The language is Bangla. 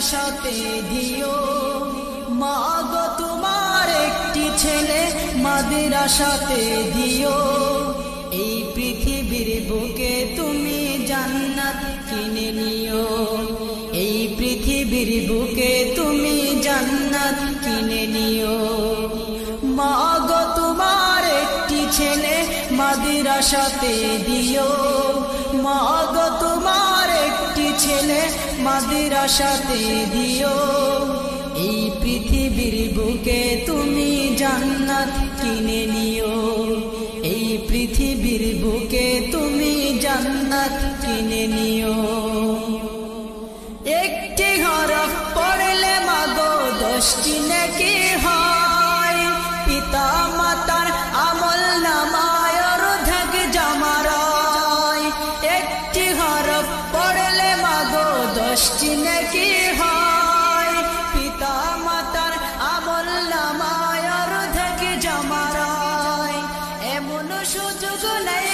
মাদ্রাসাতে দিও। মা গো তোমার একটি ছেলে মাদ্রাসাতে দিও। এই পৃথিবীর বুকে তুমি জান্নাত কিনে নিও। এই পৃথিবীর বুকে তুমি জান্নাত কিনে নিও। মা গো তোমার একটি ছেলে মাদ্রাসাতে দিও। মা গো তোমার একটি ছেলে মাদ্রাসাতে দিও। এই পৃথিবীর বুকে তুমি জান্নাত কিনে নিও। এই পৃথিবীর বুকে তুমি জান্নাত কিনে নিও। একটি হরফ পড়লে মাগো 10টি নেকি হয়। পিতা মাতার আমল নামায় অর্ধেক জমারায়। একটি হরফ পড়লে মাগো 10টি নেকি হয়। পিতা মাতার আমল নামায় অর্ধেক জমারায়। এমন সুযোগ নেই